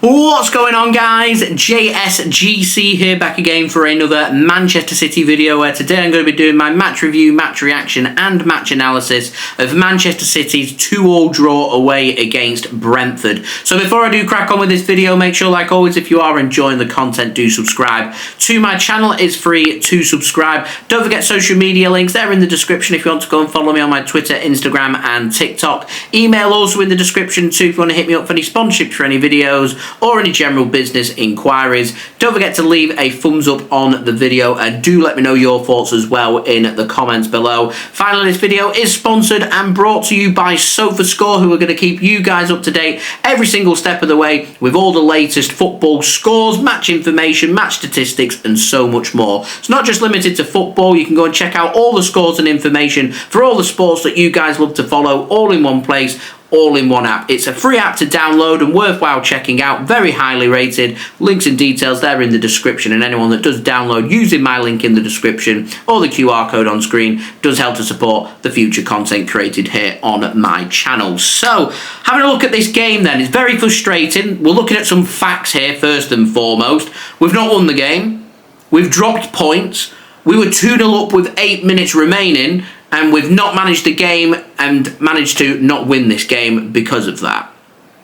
What's going on, guys? JSGC here, back again for another Manchester City video, where today I'm going to be doing my match review, match reaction and match analysis of Manchester City's 2-2 draw away against Brentford. So before I do crack on with this video, make sure, like always, if you are enjoying the content, do subscribe to my channel. It's free to subscribe. Don't forget social media links, they're in the description if you want to go and follow me on my Twitter, Instagram and TikTok. Email also in the description too if you want to hit me up for any sponsorship for any videos or any general business inquiries. Don't forget to leave a thumbs up on the video and do let me know your thoughts as well in the comments below. Finally, this video is sponsored and brought to you by SofaScore, who are going to keep you guys up to date every single step of the way with all the latest football scores, match information, match statistics and so much more. It's not just limited to football. You can go and check out all the scores and information for all the sports that you guys love to follow, all in one place, all in one app. It's a free app to download and worthwhile checking out, very highly rated. Links and details there in the description, and anyone that does download using my link in the description or the QR code on screen does help to support the future content created here on my channel. So, having a look at this game then, it's very frustrating. We're looking at some facts here first and foremost. We've not won the game. We've dropped points. We were 2-0 up with 8 minutes remaining, and we've not managed the game and managed to not win this game because of that.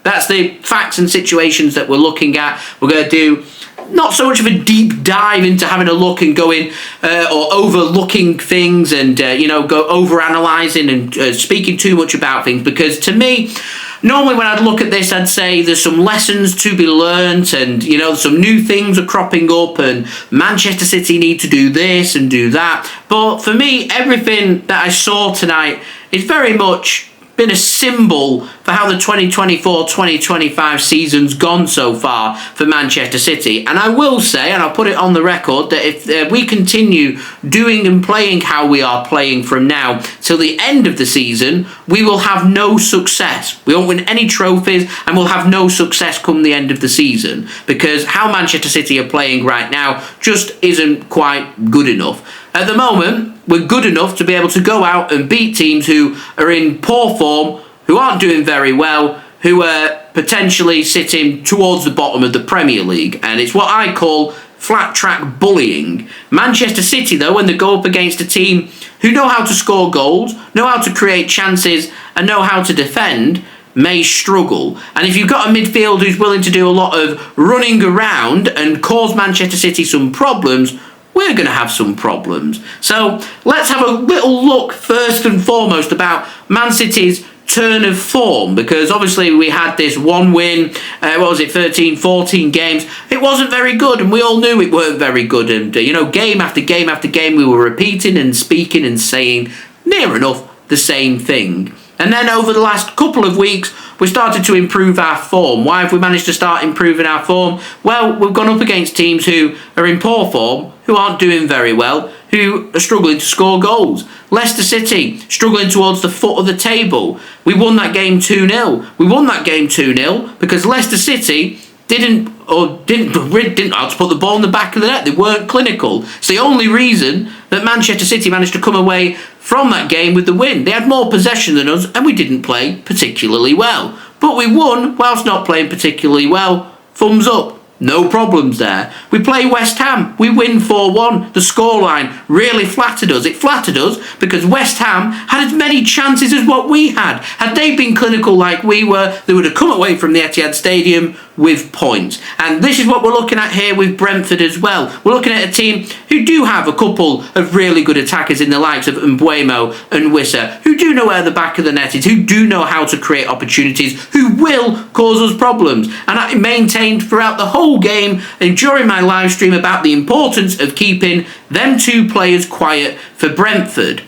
That's the facts and situations that we're looking at. We're going to do not so much of a deep dive into having a look and going or overlooking things and, go over-analysing and speaking too much about things, because to me, normally when I'd look at this, I'd say there's some lessons to be learnt and, some new things are cropping up and Manchester City need to do this and do that. But for me, everything that I saw tonight is very much been a symbol for how the 2024-2025 season's gone so far for Manchester City. And I will say, and I'll put it on the record, that if we continue doing and playing how we are playing from now till the end of the season, we will have no success. We won't win any trophies and we'll have no success come the end of the season, because how Manchester City are playing right now just isn't quite good enough. At the moment, we're good enough to be able to go out and beat teams who are in poor form, who aren't doing very well, who are potentially sitting towards the bottom of the Premier League. And it's what I call flat track bullying. Manchester City, though, when they go up against a team who know how to score goals, know how to create chances and know how to defend, may struggle. And if you've got a midfield who's willing to do a lot of running around and cause Manchester City some problems, we're going to have some problems. So let's have a little look first and foremost about Man City's turn of form, because obviously we had this one win, 13, 14 games. It wasn't very good and we all knew it weren't very good, and game after game after game we were repeating and speaking and saying near enough the same thing. And then over the last couple of weeks, we started to improve our form. Why have we managed to start improving our form? Well, we've gone up against teams who are in poor form, who aren't doing very well, who are struggling to score goals. Leicester City, struggling towards the foot of the table. We won that game 2-0. We won that game 2-0 because Leicester City didn't know how to put the ball in the back of the net. They weren't clinical. It's the only reason that Manchester City managed to come away from that game with the win. They had more possession than us and we didn't play particularly well. But we won whilst not playing particularly well. Thumbs up. No problems there. We play West Ham. We win 4-1. The scoreline really flattered us. It flattered us because West Ham had as many chances as what we had. Had they been clinical like we were, they would have come away from the Etihad Stadium with points. And this is what we're looking at here with Brentford as well. We're looking at a team who do have a couple of really good attackers in the likes of Mbuemo and Wissa, who do know where the back of the net is, who do know how to create opportunities, who will cause us problems. And I maintained throughout the whole game and during my live stream about the importance of keeping them two players quiet for Brentford.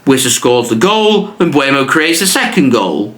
Wissa scores the goal and Mbuemo creates the second goal.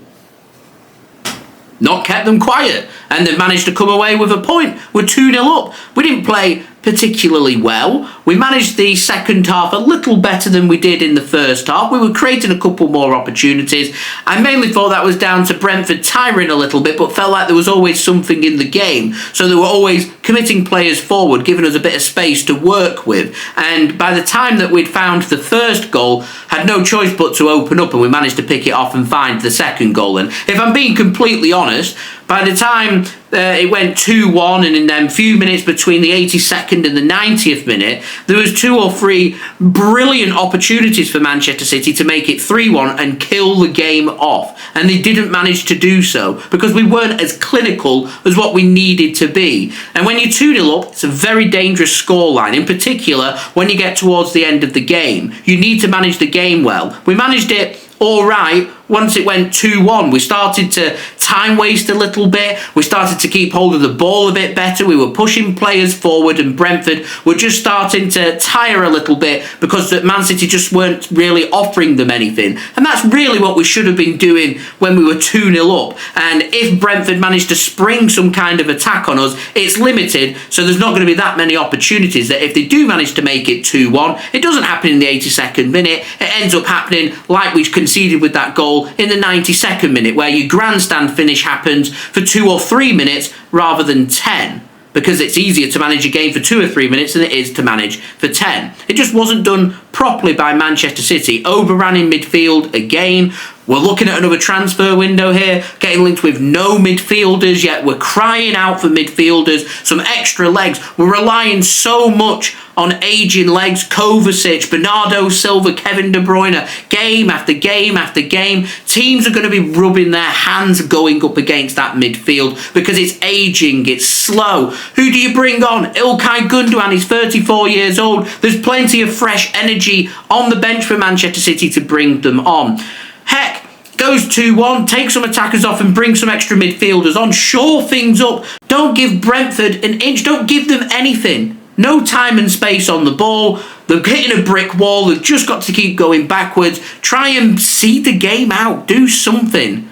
Not kept them quiet, and they've managed to come away with a point. We're 2-0 up. We didn't play particularly well. We managed the second half a little better than we did in the first half. We were creating a couple more opportunities. I mainly thought that was down to Brentford tiring a little bit, but felt like there was always something in the game. So they were always committing players forward, giving us a bit of space to work with. And by the time that we'd found the first goal, had no choice but to open up, and we managed to pick it off and find the second goal. And if I'm being completely honest, By the time it went 2-1, and in them few minutes between the 82nd and the 90th minute, there was 2 or 3 brilliant opportunities for Manchester City to make it 3-1 and kill the game off. And they didn't manage to do so because we weren't as clinical as what we needed to be. And when you're 2-0 up, it's a very dangerous scoreline, in particular when you get towards the end of the game. You need to manage the game well. We managed it all right once it went 2-1. We started to time waste a little bit. We started to keep hold of the ball a bit better. We were pushing players forward, and Brentford were just starting to tire a little bit because Man City just weren't really offering them anything. And that's really what we should have been doing when we were 2-0 up. And if Brentford managed to spring some kind of attack on us, it's limited, so there's not going to be that many opportunities. That if they do manage to make it 2-1, it doesn't happen in the 82nd minute. It ends up happening like we conceded with that goal in the 92nd minute, where your grandstand finish happens for 2 or 3 minutes rather than 10, because it's easier to manage a game for 2 or 3 minutes than it is to manage for 10. It just wasn't done properly by Manchester City. Overran in midfield again. We're looking at another transfer window here, getting linked with no midfielders, yet we're crying out for midfielders, some extra legs. We're relying so much on ageing legs. Kovacic, Bernardo Silva, Kevin De Bruyne, game after game after game. Teams are going to be rubbing their hands going up against that midfield because it's aging, it's slow. Who do you bring on? Ilkay Gundogan, he's 34 years old. There's plenty of fresh energy on the bench for Manchester City to bring them on. Heck, goes 2-1, take some attackers off and bring some extra midfielders on. Shore things up. Don't give Brentford an inch. Don't give them anything. No time and space on the ball. They're hitting a brick wall. They've just got to keep going backwards. Try and see the game out. Do something.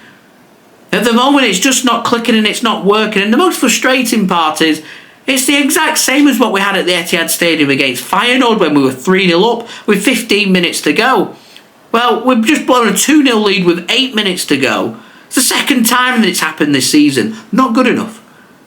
At the moment, it's just not clicking and it's not working. And the most frustrating part is it's the exact same as what we had at the Etihad Stadium against Feyenoord when we were 3-0 up with 15 minutes to go. Well, we've just blown a 2-0 lead with 8 minutes to go. It's the second time that it's happened this season. Not good enough.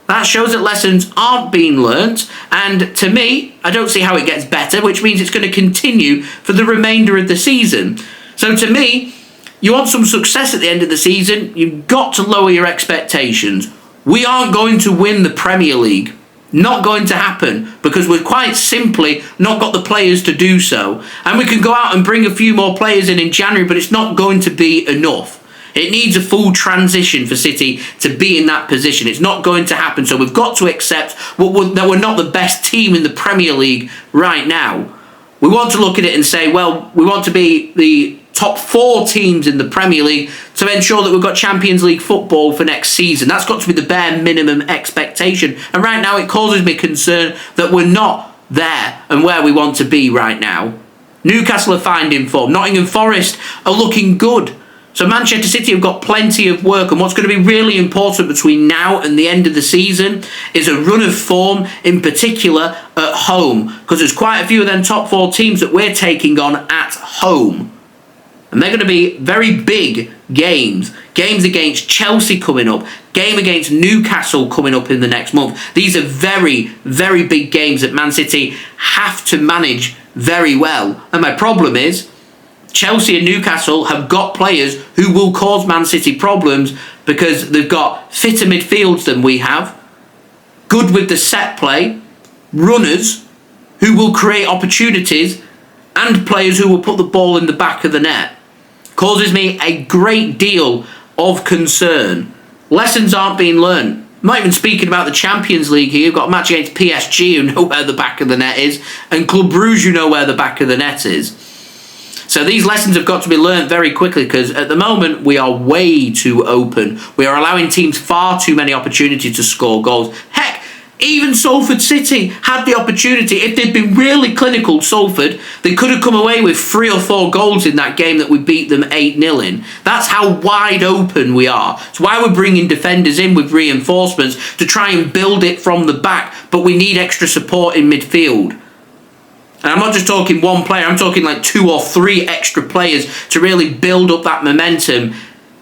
That shows that lessons aren't being learnt, and to me, I don't see how it gets better, which means it's going to continue for the remainder of the season. So to me, you want some success at the end of the season, you've got to lower your expectations. We aren't going to win the Premier League. Not going to happen, because we've quite simply not got the players to do so. And we can go out and bring a few more players in January, but it's not going to be enough. It needs a full transition for City to be in that position. It's not going to happen, so we've got to accept that we're not the best team in the Premier League right now. We want to look at it and say, well, we want to be the top 4 teams in the Premier League to ensure that we've got Champions League football for next season. That's got to be the bare minimum expectation. And right now it causes me concern that we're not there and where we want to be right now. Newcastle are finding form. Nottingham Forest are looking good. So Manchester City have got plenty of work, and what's going to be really important between now and the end of the season is a run of form, in particular at home, because there's quite a few of them top 4 teams that we're taking on at home. And they're going to be very big games. Games against Chelsea coming up. Game against Newcastle coming up in the next month. These are very, very big games that Man City have to manage very well. And my problem is, Chelsea and Newcastle have got players who will cause Man City problems because they've got fitter midfields than we have, good with the set play, runners who will create opportunities, and players who will put the ball in the back of the net. Causes me a great deal of concern. Lessons aren't being learned. I'm not even speaking about the Champions League here. You've got a match against PSG who know where the back of the net is, and Club Brugge who know where the back of the net is. So these lessons have got to be learnt very quickly, because at the moment we are way too open. We are allowing teams far too many opportunities to score goals. Heck, even Salford City had the opportunity. If they'd been really clinical, Salford, they could have come away with 3 or 4 goals in that game that we beat them 8-0 in. That's how wide open we are. It's why we're bringing defenders in with reinforcements to try and build it from the back, but we need extra support in midfield. And I'm not just talking one player, I'm talking like 2 or 3 extra players to really build up that momentum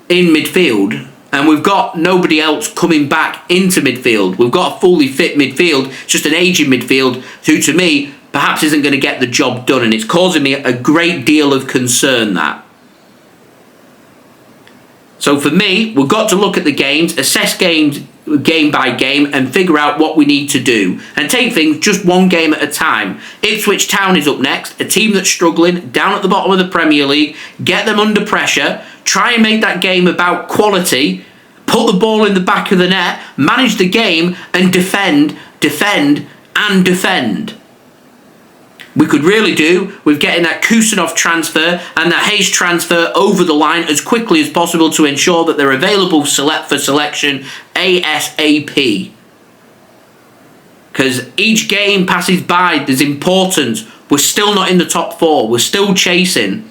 in midfield. And we've got nobody else coming back into midfield. We've got a fully fit midfield, just an aging midfield, who to me perhaps isn't going to get the job done. And it's causing me a great deal of concern, that. So for me, we've got to look at the games, assess games game by game and figure out what we need to do and take things just one game at a time. Ipswich Town is up next, a team that's struggling down at the bottom of the Premier League. Get them under pressure, try and make that game about quality, put the ball in the back of the net, manage the game and defend and defend. We could really do with getting that Kusanov transfer and that Hayes transfer over the line as quickly as possible to ensure that they're available for selection ASAP. Because each game passes by, there's importance. We're still not in the top 4. We're still chasing.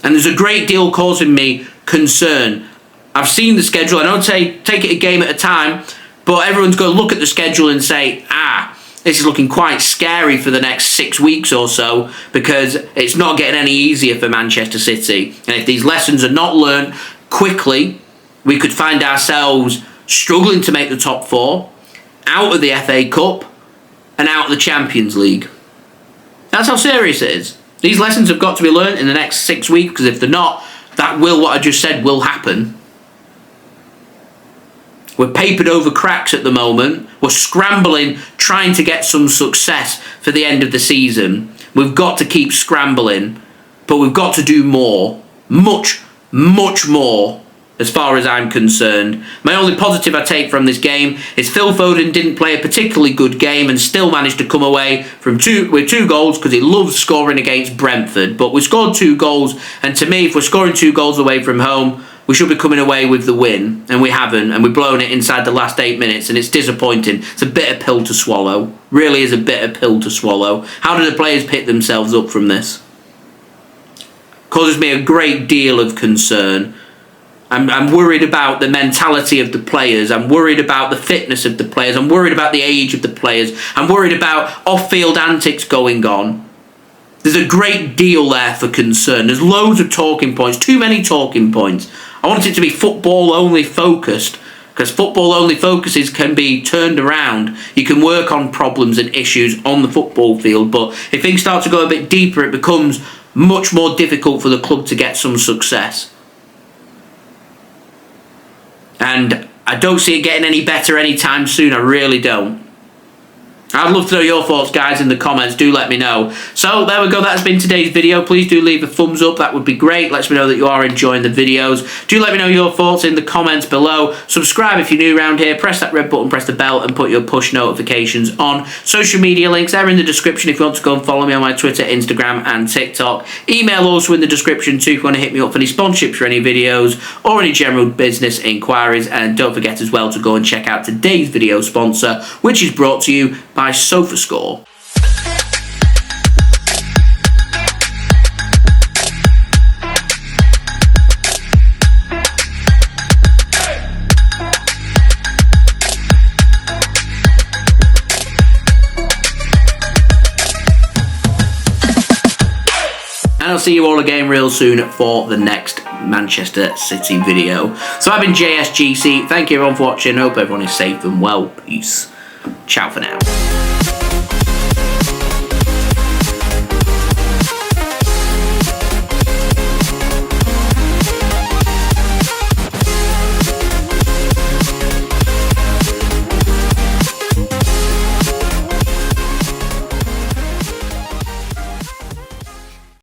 And there's a great deal causing me concern. I've seen the schedule. I don't take it a game at a time, but everyone's going to look at the schedule and say, this is looking quite scary for the next 6 weeks or so because it's not getting any easier for Manchester City. And if these lessons are not learnt quickly, we could find ourselves struggling to make the top 4, out of the FA Cup and out of the Champions League. That's how serious it is. These lessons have got to be learnt in the next 6 weeks because if they're not, what I just said will happen. We're papered over cracks at the moment. We're scrambling, trying to get some success for the end of the season. We've got to keep scrambling, but we've got to do more. Much, much more, as far as I'm concerned. My only positive I take from this game is Phil Foden didn't play a particularly good game and still managed to come away with 2 goals because he loves scoring against Brentford. But we scored 2 goals, and to me, if we're scoring 2 goals away from home, we should be coming away with the win, and we haven't, and we've blown it inside the last 8 minutes, and it's disappointing. It's a bitter pill to swallow. Really is a bitter pill to swallow. How do the players pick themselves up from this? Causes me a great deal of concern. I'm worried about the mentality of the players. I'm worried about the fitness of the players. I'm worried about the age of the players. I'm worried about off-field antics going on. There's a great deal there for concern. There's loads of talking points, too many talking points. I want it to be football only focused because football only focuses can be turned around. You can work on problems and issues on the football field, but if things start to go a bit deeper, it becomes much more difficult for the club to get some success. And I don't see it getting any better anytime soon. I really don't. I'd love to know your thoughts, guys, in the comments. Do let me know. So, there we go. That's been today's video. Please do leave a thumbs up. That would be great. Let me know that you are enjoying the videos. Do let me know your thoughts in the comments below. Subscribe if you're new around here. Press that red button, press the bell, and put your push notifications on. Social media links are in the description if you want to go and follow me on my Twitter, Instagram, and TikTok. Email also in the description too if you want to hit me up for any sponsorships for any videos or any general business inquiries. And don't forget as well to go and check out today's video sponsor, which is brought to you by SofaScore. And I'll see you all again real soon for the next Manchester City video. So I've been JSGC. Thank you everyone for watching. Hope everyone is safe and well. Peace. Ciao for now.